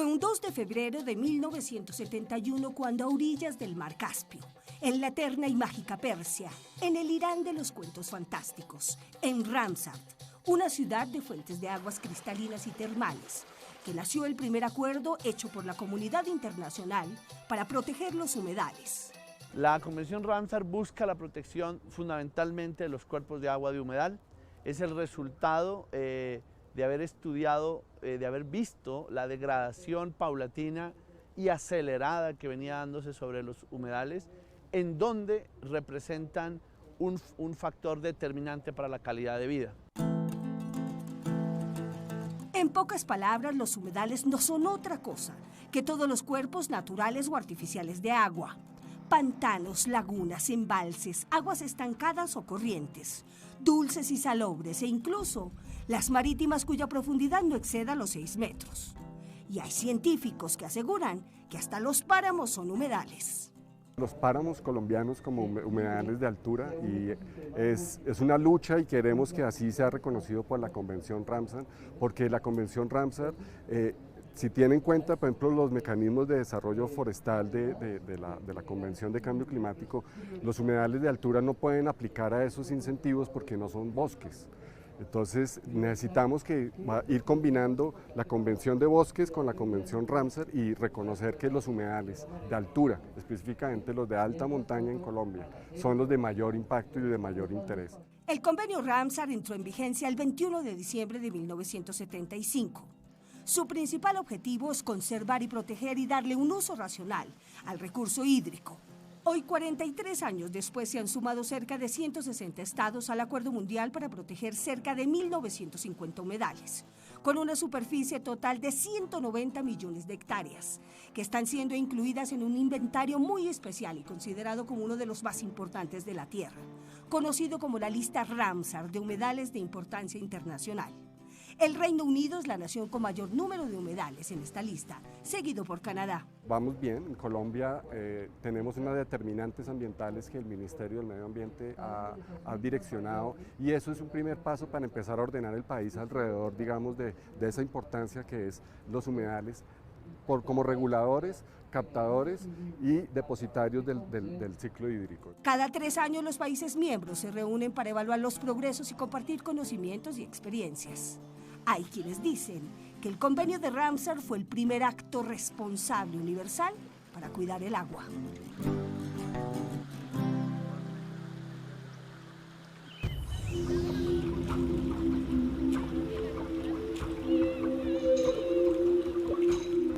Fue un 2 de febrero de 1971 cuando a orillas del mar Caspio, en la eterna y mágica Persia, en el Irán de los cuentos fantásticos, en Ramsar, una ciudad de fuentes de aguas cristalinas y termales, que nació el primer acuerdo hecho por la comunidad internacional para proteger los humedales. La Convención Ramsar busca la protección fundamentalmente de los cuerpos de agua de humedal. Es el resultado de haber estudiado, de haber visto la degradación paulatina y acelerada que venía dándose sobre los humedales, en donde representan un factor determinante para la calidad de vida. En pocas palabras, los humedales no son otra cosa que todos los cuerpos naturales o artificiales de agua. Pantanos, lagunas, embalses, aguas estancadas o corrientes, dulces y salobres e incluso las marítimas cuya profundidad no exceda los 6 metros. Y hay científicos que aseguran que hasta los páramos son humedales. Los páramos colombianos como humedales de altura y es una lucha y queremos que así sea reconocido por la Convención Ramsar, porque la Convención Ramsar si tiene en cuenta, por ejemplo, los mecanismos de desarrollo forestal de la Convención de Cambio Climático, los humedales de altura no pueden aplicar a esos incentivos porque no son bosques. Entonces necesitamos ir combinando la Convención de Bosques con la Convención Ramsar y reconocer que los humedales de altura, específicamente los de alta montaña en Colombia, son los de mayor impacto y de mayor interés. El convenio Ramsar entró en vigencia el 21 de diciembre de 1975. Su principal objetivo es conservar y proteger y darle un uso racional al recurso hídrico. Hoy, 43 años después, se han sumado cerca de 160 estados al Acuerdo Mundial para proteger cerca de 1.950 humedales, con una superficie total de 190 millones de hectáreas, que están siendo incluidas en un inventario muy especial y considerado como uno de los más importantes de la Tierra, conocido como la lista Ramsar de humedales de importancia internacional. El Reino Unido es la nación con mayor número de humedales en esta lista, seguido por Canadá. Vamos bien, en Colombia tenemos unas determinantes ambientales que el Ministerio del Medio Ambiente ha direccionado y eso es un primer paso para empezar a ordenar el país alrededor, digamos, de esa importancia que es los humedales como reguladores, captadores y depositarios del ciclo hídrico. Cada 3 años los países miembros se reúnen para evaluar los progresos y compartir conocimientos y experiencias. Hay quienes dicen que el convenio de Ramsar fue el primer acto responsable universal para cuidar el agua.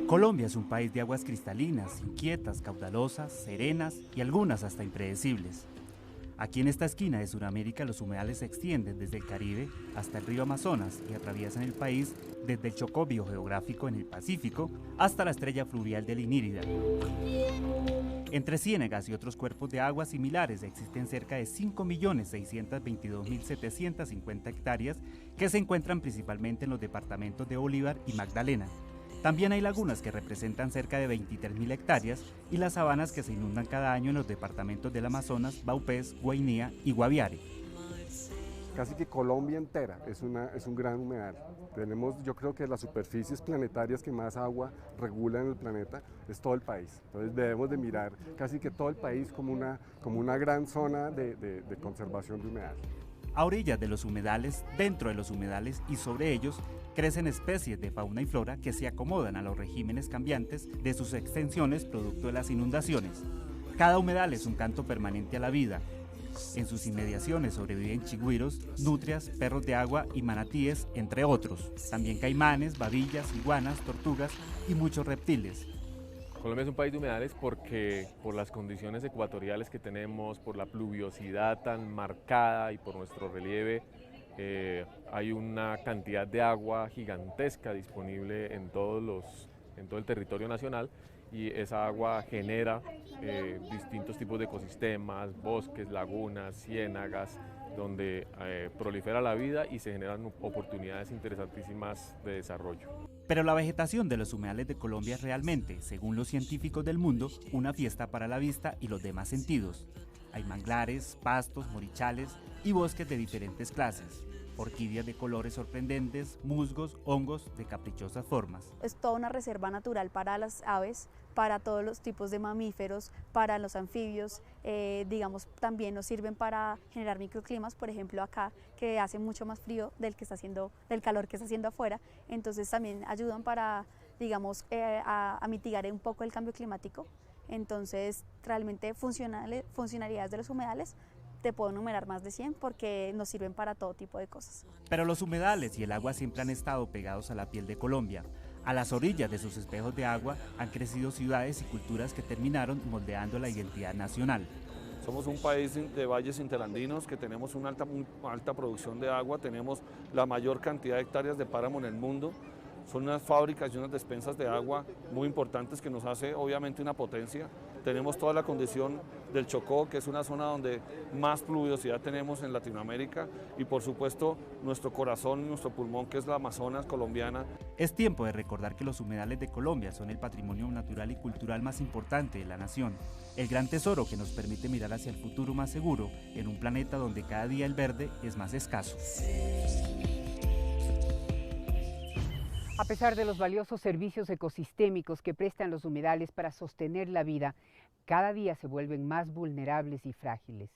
Colombia es un país de aguas cristalinas, inquietas, caudalosas, serenas y algunas hasta impredecibles. Aquí en esta esquina de Sudamérica los humedales se extienden desde el Caribe hasta el río Amazonas y atraviesan el país desde el Chocó biogeográfico en el Pacífico hasta la estrella fluvial del Inírida. Entre ciénegas y otros cuerpos de agua similares existen cerca de 5.622.750 hectáreas que se encuentran principalmente en los departamentos de Bolívar y Magdalena. También hay lagunas que representan cerca de 23.000 hectáreas y las sabanas que se inundan cada año en los departamentos del Amazonas, Vaupés, Guainía y Guaviare. Casi que Colombia entera es un gran humedal. Tenemos, yo creo que las superficies planetarias que más agua regulan en el planeta es todo el país. Entonces debemos de mirar casi que todo el país como una gran zona de conservación de humedal. A orillas de los humedales, dentro de los humedales y sobre ellos, crecen especies de fauna y flora que se acomodan a los regímenes cambiantes de sus extensiones producto de las inundaciones. Cada humedal es un canto permanente a la vida. En sus inmediaciones sobreviven chigüiros, nutrias, perros de agua y manatíes, entre otros. También caimanes, babillas, iguanas, tortugas y muchos reptiles. Colombia es un país de humedales porque por las condiciones ecuatoriales que tenemos, por la pluviosidad tan marcada y por nuestro relieve, hay una cantidad de agua gigantesca disponible en todo el territorio nacional y esa agua genera distintos tipos de ecosistemas, bosques, lagunas, ciénagas, donde prolifera la vida y se generan oportunidades interesantísimas de desarrollo. Pero la vegetación de los humedales de Colombia es realmente, según los científicos del mundo, una fiesta para la vista y los demás sentidos. Hay manglares, pastos, morichales y bosques de diferentes clases. orquídeas de colores sorprendentes, musgos, hongos de caprichosas formas. Es toda una reserva natural para las aves, para todos los tipos de mamíferos, para los anfibios, digamos, también nos sirven para generar microclimas, por ejemplo acá, que hace mucho más frío del calor que está haciendo afuera, entonces también ayudan para, digamos, a mitigar un poco el cambio climático. Entonces, realmente funcionalidades de los humedales, te puedo enumerar más de 100 porque nos sirven para todo tipo de cosas. Pero los humedales y el agua siempre han estado pegados a la piel de Colombia. A las orillas de sus espejos de agua han crecido ciudades y culturas que terminaron moldeando la identidad nacional. Somos un país de valles interandinos que tenemos una alta producción de agua, tenemos la mayor cantidad de hectáreas de páramo en el mundo. Son unas fábricas y unas despensas de agua muy importantes que nos hace obviamente una potencia. Tenemos toda la condición del Chocó, que es una zona donde más pluviosidad tenemos en Latinoamérica, y por supuesto nuestro corazón, nuestro pulmón, que es la Amazonas colombiana. Es tiempo de recordar que los humedales de Colombia son el patrimonio natural y cultural más importante de la nación, el gran tesoro que nos permite mirar hacia el futuro más seguro en un planeta donde cada día el verde es más escaso. A pesar de los valiosos servicios ecosistémicos que prestan los humedales para sostener la vida, cada día se vuelven más vulnerables y frágiles.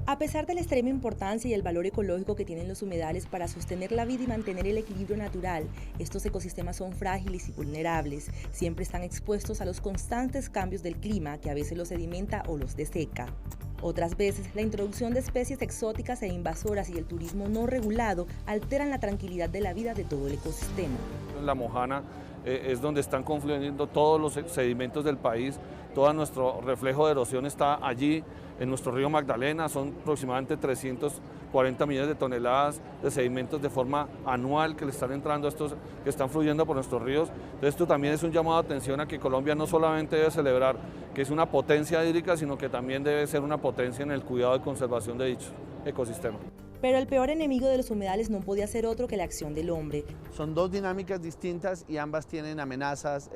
A pesar de la extrema importancia y el valor ecológico que tienen los humedales para sostener la vida y mantener el equilibrio natural, estos ecosistemas son frágiles y vulnerables. Siempre están expuestos a los constantes cambios del clima que a veces los sedimenta o los deseca. Otras veces, la introducción de especies exóticas e invasoras y el turismo no regulado alteran la tranquilidad de la vida de todo el ecosistema. La Mojana es donde están confluyendo todos los sedimentos del país, todo nuestro reflejo de erosión está allí, en nuestro río Magdalena, son aproximadamente 340 millones de toneladas de sedimentos de forma anual que le están entrando a estos que están fluyendo por nuestros ríos. Entonces, esto también es un llamado de atención a que Colombia no solamente debe celebrar que es una potencia hídrica, sino que también debe ser una potencia en el cuidado y conservación de dicho ecosistema. Pero el peor enemigo de los humedales no podía ser otro que la acción del hombre. Son dos dinámicas distintas y ambas tienen amenazas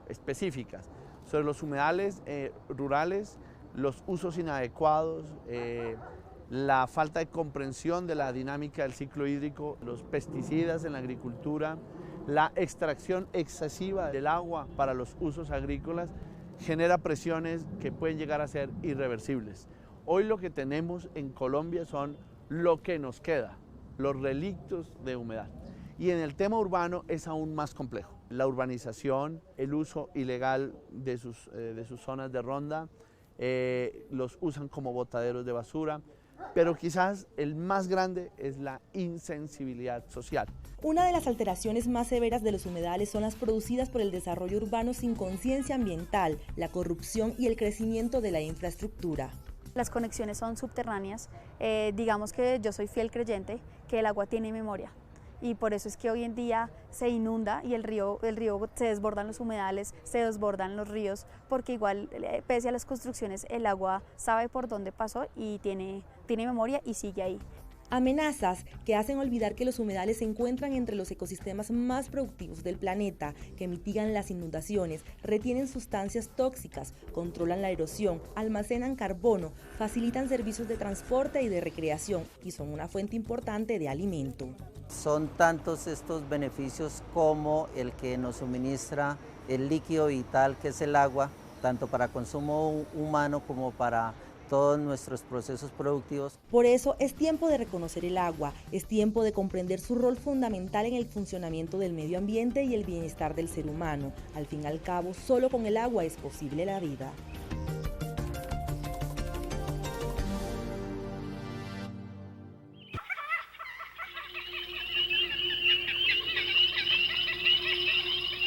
específicas. Sobre los humedales rurales, los usos inadecuados, la falta de comprensión de la dinámica del ciclo hídrico, los pesticidas en la agricultura, la extracción excesiva del agua para los usos agrícolas genera presiones que pueden llegar a ser irreversibles. Hoy lo que tenemos en Colombia son lo que nos queda, los relictos de humedad. Y en el tema urbano es aún más complejo. La urbanización, el uso ilegal de sus zonas de ronda, los usan como botaderos de basura, pero quizás el más grande es la insensibilidad social. Una de las alteraciones más severas de los humedales son las producidas por el desarrollo urbano sin conciencia ambiental, la corrupción y el crecimiento de la infraestructura. Las conexiones son subterráneas, digamos que yo soy fiel creyente que el agua tiene memoria. Y por eso es que hoy en día se inunda y el río se desbordan los humedales, se desbordan los ríos, porque igual, pese a las construcciones, el agua sabe por dónde pasó y tiene memoria y sigue ahí. Amenazas que hacen olvidar que los humedales se encuentran entre los ecosistemas más productivos del planeta, que mitigan las inundaciones, retienen sustancias tóxicas, controlan la erosión, almacenan carbono, facilitan servicios de transporte y de recreación y son una fuente importante de alimento. Son tantos estos beneficios como el que nos suministra el líquido vital que es el agua, tanto para consumo humano como para todos nuestros procesos productivos. Por eso es tiempo de reconocer el agua, es tiempo de comprender su rol fundamental en el funcionamiento del medio ambiente y el bienestar del ser humano. Al fin y al cabo, solo con el agua es posible la vida.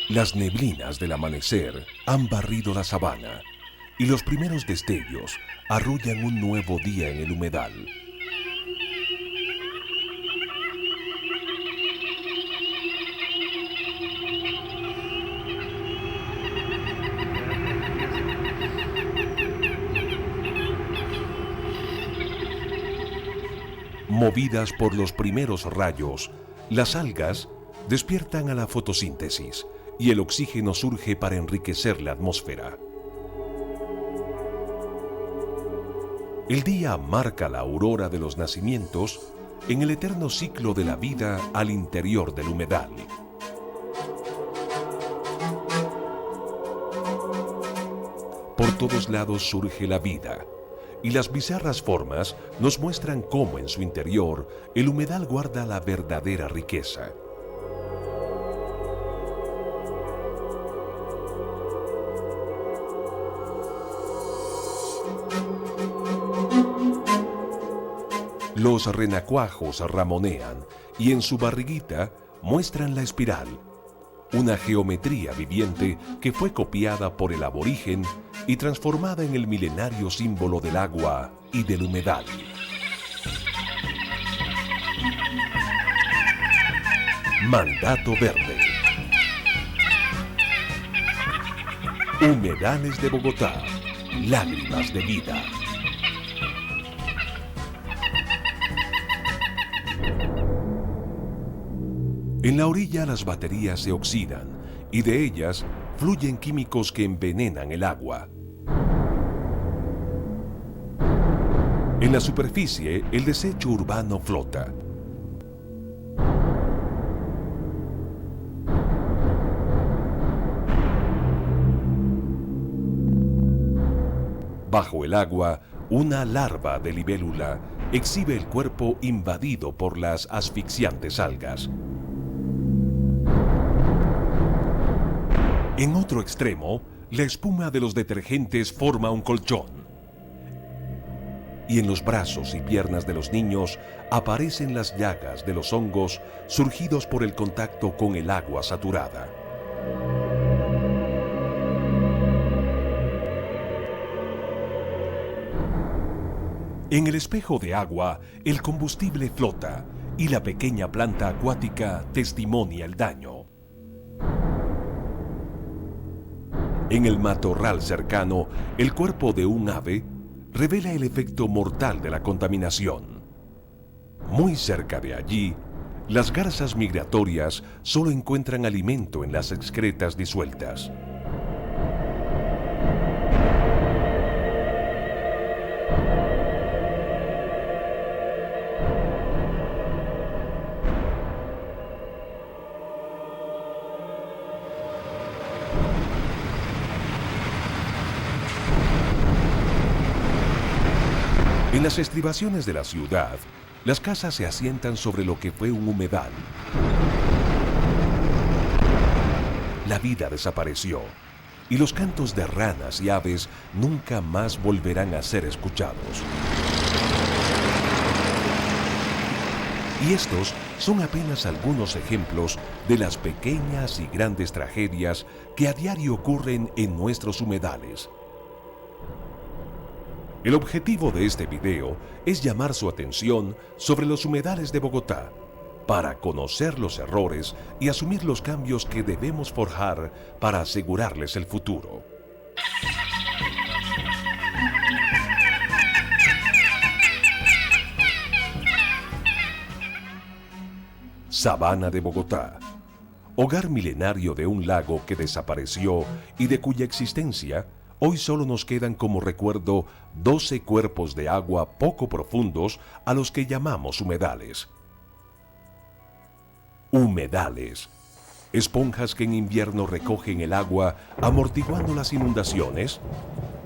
Las neblinas del amanecer han barrido la sabana y los primeros destellos arrullan un nuevo día en el humedal. Movidas por los primeros rayos, las algas despiertan a la fotosíntesis y el oxígeno surge para enriquecer la atmósfera. El día marca la aurora de los nacimientos en el eterno ciclo de la vida al interior del humedal. Por todos lados surge la vida, y las bizarras formas nos muestran cómo en su interior el humedal guarda la verdadera riqueza. Los renacuajos ramonean y en su barriguita muestran la espiral, una geometría viviente que fue copiada por el aborigen y transformada en el milenario símbolo del agua y del humedal. Mandato Verde. Humedales de Bogotá. Lágrimas de vida. En la orilla las baterías se oxidan y de ellas fluyen químicos que envenenan el agua. En la superficie el desecho urbano flota. Bajo el agua, una larva de libélula exhibe el cuerpo invadido por las asfixiantes algas. En otro extremo, la espuma de los detergentes forma un colchón. Y en los brazos y piernas de los niños aparecen las llagas de los hongos surgidos por el contacto con el agua saturada. En el espejo de agua, el combustible flota y la pequeña planta acuática testimonia el daño. En el matorral cercano, el cuerpo de un ave revela el efecto mortal de la contaminación. Muy cerca de allí, las garzas migratorias solo encuentran alimento en las excretas disueltas. En las estribaciones de la ciudad, las casas se asientan sobre lo que fue un humedal. La vida desapareció y los cantos de ranas y aves nunca más volverán a ser escuchados. Y estos son apenas algunos ejemplos de las pequeñas y grandes tragedias que a diario ocurren en nuestros humedales. El objetivo de este video es llamar su atención sobre los humedales de Bogotá, para conocer los errores y asumir los cambios que debemos forjar para asegurarles el futuro. Sabana de Bogotá, hogar milenario de un lago que desapareció y de cuya existencia hoy solo nos quedan como recuerdo 12 cuerpos de agua poco profundos a los que llamamos humedales. Humedales, esponjas que en invierno recogen el agua amortiguando las inundaciones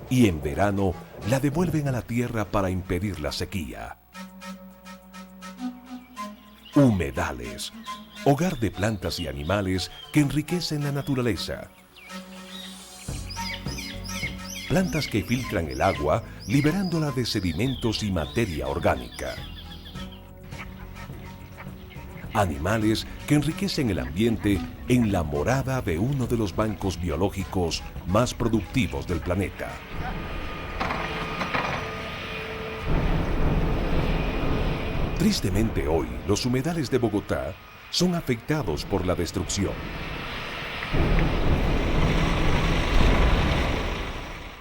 y en verano la devuelven a la tierra para impedir la sequía. Humedales, hogar de plantas y animales que enriquecen la naturaleza. Plantas que filtran el agua, liberándola de sedimentos y materia orgánica. Animales que enriquecen el ambiente en la morada de uno de los bancos biológicos más productivos del planeta. Tristemente hoy, los humedales de Bogotá son afectados por la destrucción.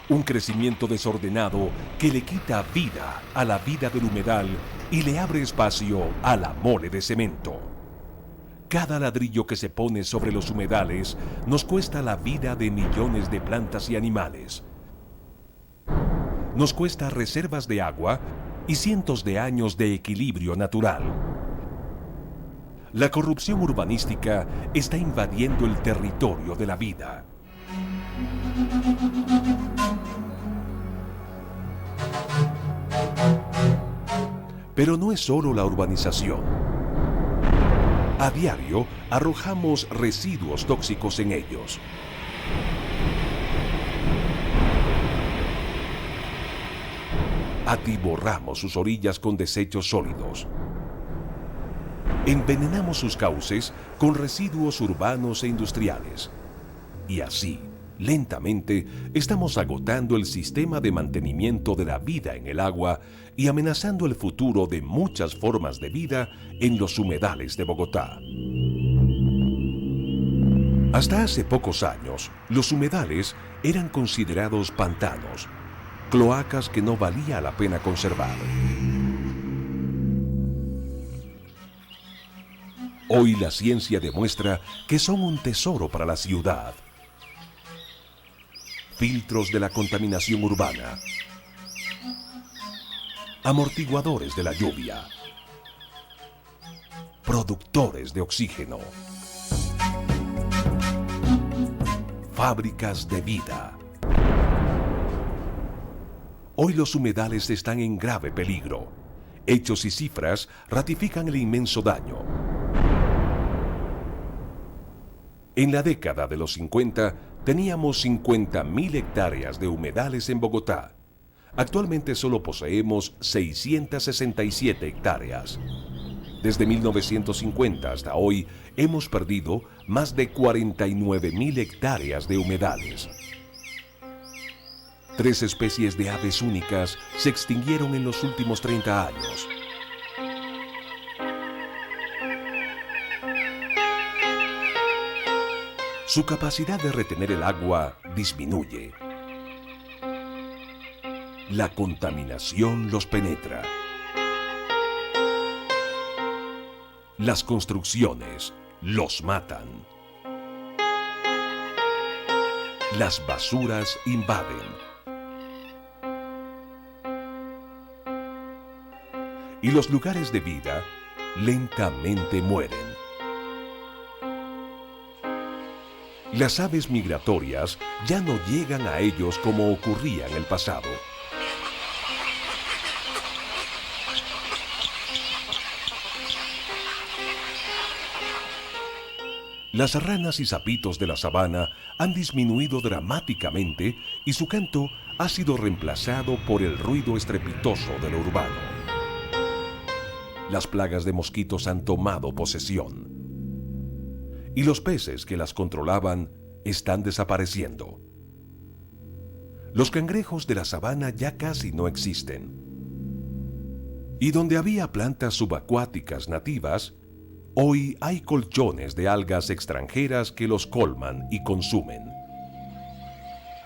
Un crecimiento desordenado que le quita vida a la vida del humedal y le abre espacio a la mole de cemento. Cada ladrillo que se pone sobre los humedales nos cuesta la vida de millones de plantas y animales. nos cuesta reservas de agua y cientos de años de equilibrio natural. La corrupción urbanística está invadiendo el territorio de la vida. Pero no es solo la urbanización. A diario arrojamos residuos tóxicos en ellos. Atiborramos sus orillas con desechos sólidos. Envenenamos sus cauces con residuos urbanos e industriales. Y así, lentamente, estamos agotando el sistema de mantenimiento de la vida en el agua y amenazando el futuro de muchas formas de vida en los humedales de Bogotá. Hasta hace pocos años, los humedales eran considerados pantanos, cloacas que no valía la pena conservar. Hoy la ciencia demuestra que son un tesoro para la ciudad. Filtros de la contaminación urbana, amortiguadores de la lluvia, productores de oxígeno, fábricas de vida. Hoy los humedales están en grave peligro. Hechos y cifras ratifican el inmenso daño. En la década de los 50, teníamos 50.000 hectáreas de humedales en Bogotá. Actualmente solo poseemos 667 hectáreas. Desde 1950 hasta hoy, hemos perdido más de 49.000 hectáreas de humedales. 3 especies de aves únicas se extinguieron en los últimos 30 años. Su capacidad de retener el agua disminuye. La contaminación los penetra. Las construcciones los matan. Las basuras invaden. Y los lugares de vida lentamente mueren. Las aves migratorias ya no llegan a ellos como ocurría en el pasado. Las ranas y sapitos de la sabana han disminuido dramáticamente y su canto ha sido reemplazado por el ruido estrepitoso de lo urbano. Las plagas de mosquitos han tomado posesión. Y los peces que las controlaban están desapareciendo. Los cangrejos de la sabana ya casi no existen. Y donde había plantas subacuáticas nativas, hoy hay colchones de algas extranjeras que los colman y consumen.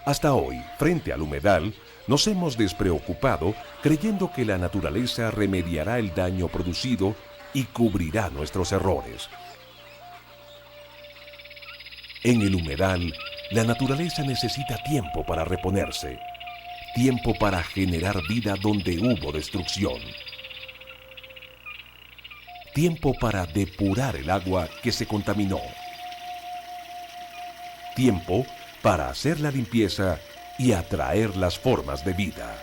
Hasta hoy, frente al humedal, nos hemos despreocupado creyendo que la naturaleza remediará el daño producido y cubrirá nuestros errores. En el humedal, la naturaleza necesita tiempo para reponerse, tiempo para generar vida donde hubo destrucción, tiempo para depurar el agua que se contaminó, tiempo para hacer la limpieza y atraer las formas de vida.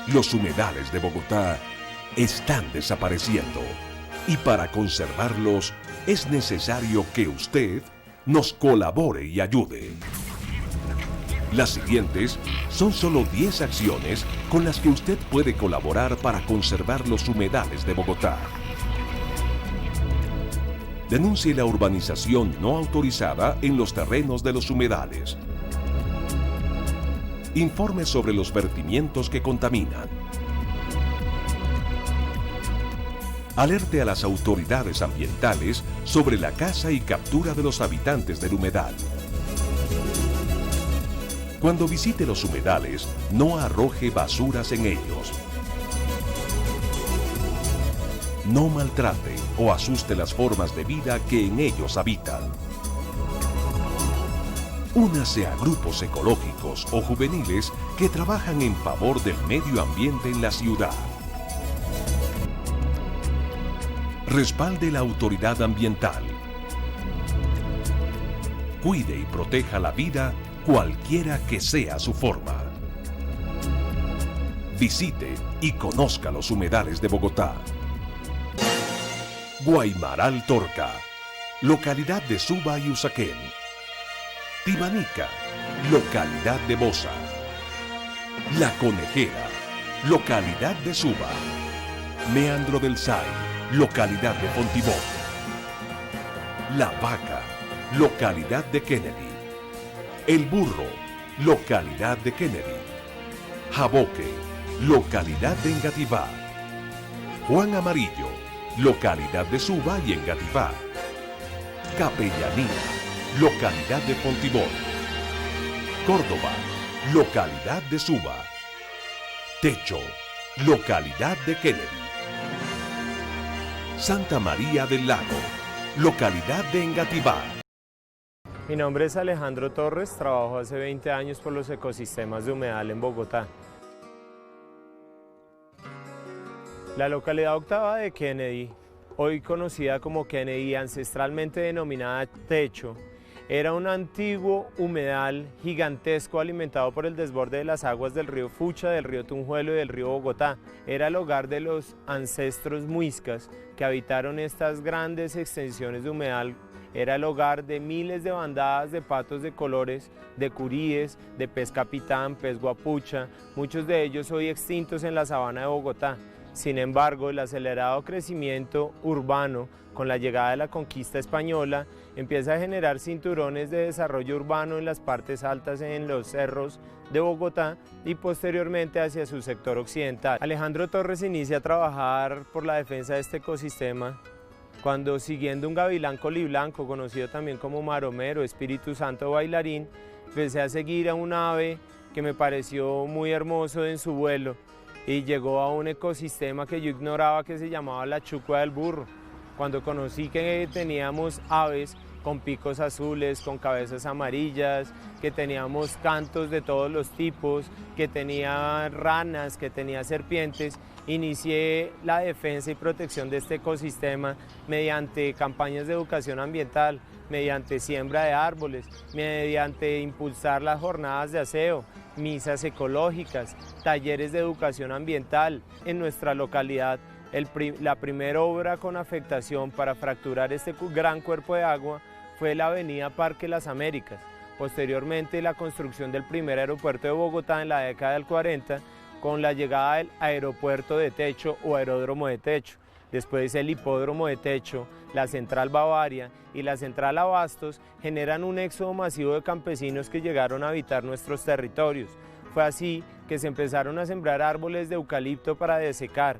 Los humedales de Bogotá están desapareciendo y para conservarlos es necesario que usted nos colabore y ayude. Las siguientes son solo 10 acciones con las que usted puede colaborar para conservar los humedales de Bogotá. Denuncie la urbanización no autorizada en los terrenos de los humedales. Informe sobre los vertimientos que contaminan. Alerte a las autoridades ambientales sobre la caza y captura de los habitantes del humedal. Cuando visite los humedales, no arroje basuras en ellos. no maltrate o asuste las formas de vida que en ellos habitan. Únase a grupos ecológicos o juveniles que trabajan en favor del medio ambiente en la ciudad. Respalde la autoridad ambiental. Cuide y proteja la vida cualquiera que sea su forma. Visite y conozca los humedales de Bogotá. Guaymaral Torca, localidad de Suba y Usaquén. Tibanica, localidad de Bosa. La Conejera, localidad de Suba. Meandro del Say, localidad de Fontibón. La Vaca, localidad de Kennedy. El Burro, localidad de Kennedy. Jaboque, localidad de Engativá. Juan Amarillo, localidad de Suba y Engativá. Capellanía, localidad de Fontibón. Córdoba, localidad de Suba. Techo, localidad de Kennedy. Santa María del Lago, localidad de Engativá. Mi nombre es Alejandro Torres, trabajo hace 20 años por los ecosistemas de humedal en Bogotá. La localidad octava de Kennedy, hoy conocida como Kennedy, ancestralmente denominada Techo, era un antiguo humedal gigantesco alimentado por el desborde de las aguas del río Fucha, del río Tunjuelo y del río Bogotá. Era el hogar de los ancestros muiscas que habitaron estas grandes extensiones de humedal. Era el hogar de miles de bandadas de patos de colores, de curíes, de pez capitán, pez guapucha, muchos de ellos hoy extintos en la sabana de Bogotá. Sin embargo, el acelerado crecimiento urbano con la llegada de la conquista española empieza a generar cinturones de desarrollo urbano en las partes altas en los cerros de Bogotá y posteriormente hacia su sector occidental. Alejandro Torres inicia a trabajar por la defensa de este ecosistema cuando, siguiendo un gavilán coliblanco, conocido también como maromero, Espíritu Santo bailarín, empecé a seguir a un ave que me pareció muy hermoso en su vuelo y llegó a un ecosistema que yo ignoraba, que se llamaba la chucua del burro. Cuando conocí que teníamos aves con picos azules, con cabezas amarillas, que teníamos cantos de todos los tipos, que tenía ranas, que tenía serpientes, inicié la defensa y protección de este ecosistema mediante campañas de educación ambiental, mediante siembra de árboles, mediante impulsar las jornadas de aseo, misas ecológicas, talleres de educación ambiental. En nuestra localidad, la primera obra con afectación para fracturar este gran cuerpo de agua fue la avenida Parque Las Américas. Posteriormente, la construcción del primer aeropuerto de Bogotá en la década del 40, con la llegada del aeropuerto de Techo o aeródromo de Techo. Después el hipódromo de Techo, la central Bavaria y la central Abastos generan un éxodo masivo de campesinos que llegaron a habitar nuestros territorios. Fue así que se empezaron a sembrar árboles de eucalipto para desecar,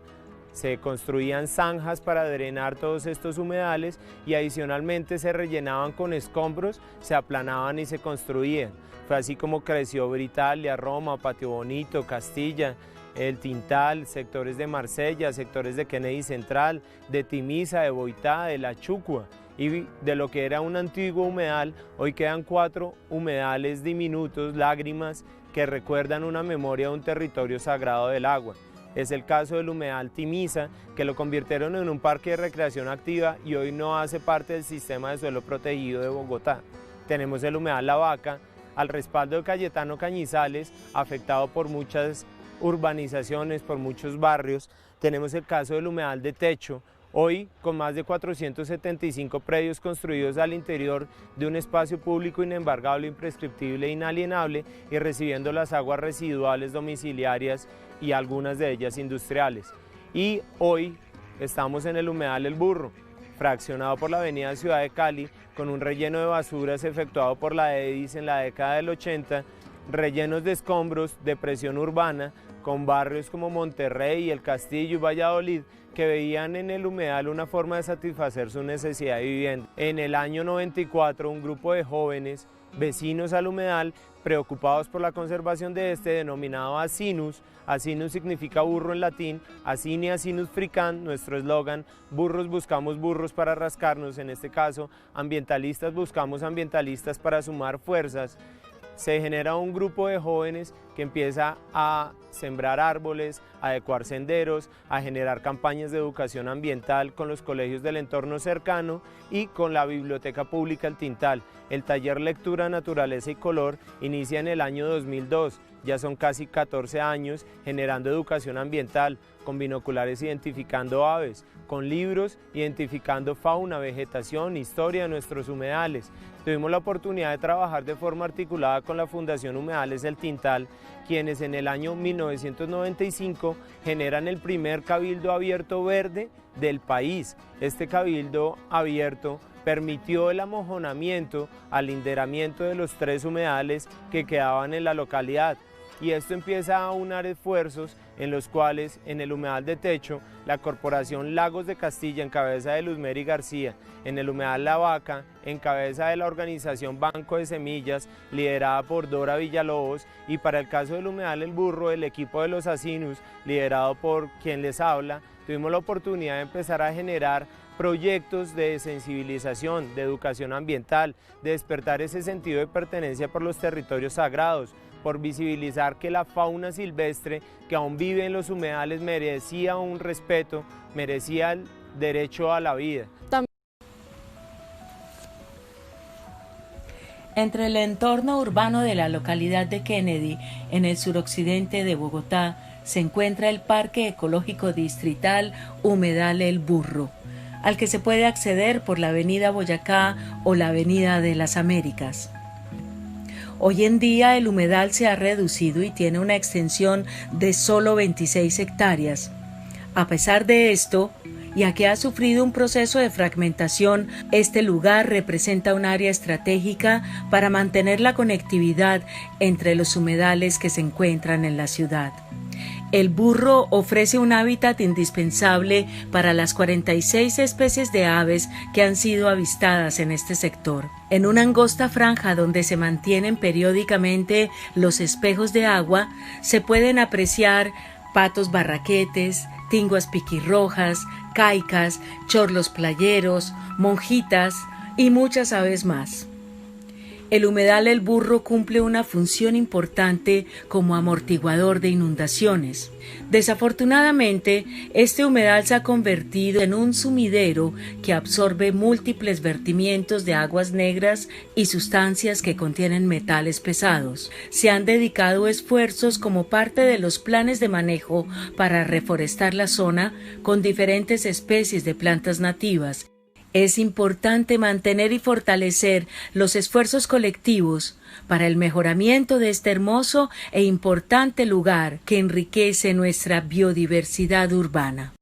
se construían zanjas para drenar todos estos humedales y adicionalmente se rellenaban con escombros, se aplanaban y se construían. Fue así como creció Britalia, Roma, Patio Bonito, Castilla, el Tintal, sectores de Marsella, sectores de Kennedy Central, de Timisa, de Boitá, de La Chucua. Y de lo que era un antiguo humedal, hoy quedan 4 humedales diminutos, lágrimas, que recuerdan una memoria de un territorio sagrado del agua. Es el caso del humedal Timisa, que lo convirtieron en un parque de recreación activa y hoy no hace parte del sistema de suelo protegido de Bogotá. Tenemos el humedal La Vaca, al respaldo de Cayetano Cañizales, afectado por muchas urbanizaciones, por muchos barrios. Tenemos el caso del humedal de Techo, hoy con más de 475 predios construidos al interior de un espacio público inembargable, imprescriptible e inalienable y recibiendo las aguas residuales domiciliarias y algunas de ellas industriales. Y hoy estamos en el humedal El Burro, fraccionado por la avenida Ciudad de Cali, con un relleno de basuras efectuado por la EDIS en la década del 80, rellenos de escombros de presión urbana, con barrios como Monterrey, El Castillo y Valladolid, que veían en el humedal una forma de satisfacer su necesidad de vivienda. En el año 94, un grupo de jóvenes, vecinos al humedal, preocupados por la conservación de este, denominado Asinus. Asinus significa burro en latín, Asini Asinus fricans, nuestro eslogan, burros buscamos burros para rascarnos, en este caso, ambientalistas buscamos ambientalistas para sumar fuerzas. Se genera un grupo de jóvenes que empieza a sembrar árboles, a adecuar senderos, a generar campañas de educación ambiental con los colegios del entorno cercano y con la Biblioteca Pública El Tintal. El taller Lectura, Naturaleza y Color inicia en el año 2002, ya son casi 14 años generando educación ambiental, con binoculares identificando aves, con libros identificando fauna, vegetación, historia de nuestros humedales. Tuvimos la oportunidad de trabajar de forma articulada con la Fundación Humedales El Tintal, quienes en el año 1995 generan el primer cabildo abierto verde del país. Este cabildo abierto permitió el amojonamiento al linderamiento de los 3 humedales que quedaban en la localidad. Y esto empieza a aunar esfuerzos en los cuales en el humedal de techo, la Corporación Lagos de Castilla en cabeza de Luzmeri García, en el humedal La Vaca en cabeza de la organización Banco de Semillas liderada por Dora Villalobos, y para el caso del humedal El Burro, el equipo de los Asinus liderado por quien les habla, tuvimos la oportunidad de empezar a generar proyectos de sensibilización, de educación ambiental, de despertar ese sentido de pertenencia por los territorios sagrados, por visibilizar que la fauna silvestre que aún vive en los humedales merecía un respeto, merecía el derecho a la vida. Entre el entorno urbano de la localidad de Kennedy, en el suroccidente de Bogotá, se encuentra el Parque Ecológico Distrital Humedal El Burro, al que se puede acceder por la Avenida Boyacá o la Avenida de las Américas. Hoy en día el humedal se ha reducido y tiene una extensión de solo 26 hectáreas. A pesar de esto, ya que ha sufrido un proceso de fragmentación, este lugar representa un área estratégica para mantener la conectividad entre los humedales que se encuentran en la ciudad. El burro ofrece un hábitat indispensable para las 46 especies de aves que han sido avistadas en este sector. En una angosta franja donde se mantienen periódicamente los espejos de agua, se pueden apreciar patos barraquetes, tinguas piquirrojas, caicas, chorlos playeros, monjitas y muchas aves más. El humedal El Burro cumple una función importante como amortiguador de inundaciones. Desafortunadamente, este humedal se ha convertido en un sumidero que absorbe múltiples vertimientos de aguas negras y sustancias que contienen metales pesados. Se han dedicado esfuerzos como parte de los planes de manejo para reforestar la zona con diferentes especies de plantas nativas. Es importante mantener y fortalecer los esfuerzos colectivos para el mejoramiento de este hermoso e importante lugar que enriquece nuestra biodiversidad urbana.